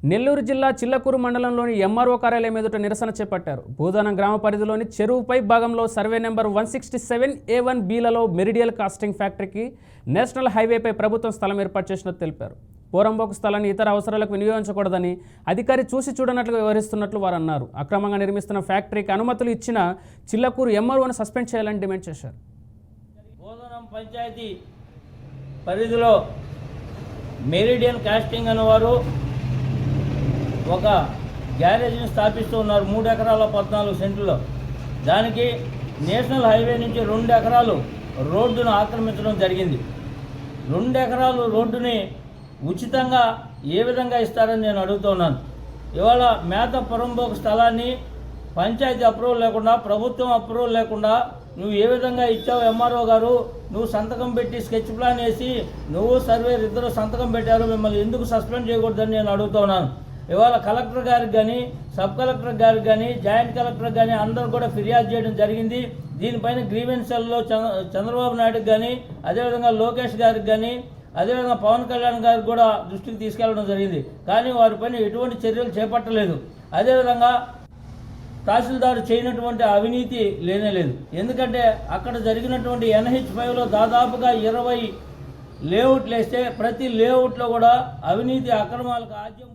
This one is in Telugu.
నెల్లూరు జిల్లా చిల్లకూరు మండలంలోని ఎంఆర్ఓ కార్యాలయం ఎదుట నిరసన చేపట్టారు. భూదానం గ్రామ పరిధిలోని చెరువుపై భాగంలో సర్వే నెంబర్ 167A1Bలలో మెరిడియల్ కాస్టింగ్ ఫ్యాక్టరీకి నేషనల్ హైవేపై ప్రభుత్వం స్థలం ఏర్పాటు చేసినట్టు తెలిపారు. పోరంబోకు స్థలాన్ని ఇతర అవసరాలకు వినియోగించకూడదని అధికారి చూసి చూడనట్లు వ్యవహరిస్తున్నట్లు వారు అన్నారు. అక్రమంగా నిర్మిస్తున్న ఫ్యాక్టరీకి అనుమతులు ఇచ్చిన చిల్లకూరు ఎంఆర్ఓను సస్పెండ్ చేయాలని డిమాండ్ చేశారు. భూదానం పంచాయతీ పరిధిలో మెరిడియన్ కాస్టింగ్ అనేవారు ఒక గ్యారేజ్ని స్థాపిస్తూ ఉన్నారు 3 ఎకరాల 14 సెంట్లలో. దానికి నేషనల్ హైవే నుంచి 2 ఎకరాలు రోడ్డును ఆక్రమించడం జరిగింది. 2 ఎకరాలు రోడ్డుని ఉచితంగా ఏ విధంగా ఇస్తారని నేను అడుగుతున్నాను. ఇవాళ మేత పొరంబోకు స్థలాన్ని పంచాయతీ అప్రూవల్ లేకుండా, ప్రభుత్వం అప్రూవల్ లేకుండా నువ్వు ఏ విధంగా ఇచ్చావు ఎంఆర్ఓ గారు? నువ్వు సంతకం పెట్టి స్కెచ్ ప్లాన్ వేసి నువ్వు సర్వేర్ ఇద్దరు సంతకం పెట్టారు, మిమ్మల్ని ఎందుకు సస్పెండ్ చేయకూడదని నేను అడుగుతున్నాను. ఇవాళ కలెక్టర్ గారికి కానీ, సబ్ కలెక్టర్ గారికి కానీ, జాయింట్ కలెక్టర్ కానీ అందరూ కూడా ఫిర్యాదు చేయడం జరిగింది. దీనిపైన గ్రీవెన్స్ సెల్లో చంద్రబాబు నాయుడుకి కానీ, అదేవిధంగా లోకేష్ గారికి కానీ, అదేవిధంగా పవన్ కళ్యాణ్ గారికి కూడా దృష్టికి తీసుకెళ్లడం జరిగింది. కానీ వారిపైన ఎటువంటి చర్యలు చేపట్టలేదు. అదేవిధంగా తహసీల్దారు చేయనటువంటి అవినీతి లేనేలేదు. ఎందుకంటే అక్కడ జరిగినటువంటి NH5లో దాదాపుగా 20 లేఅవుట్లు వేస్తే ప్రతి లేఅవుట్లో కూడా అవినీతి అక్రమాలకు ఆద్యం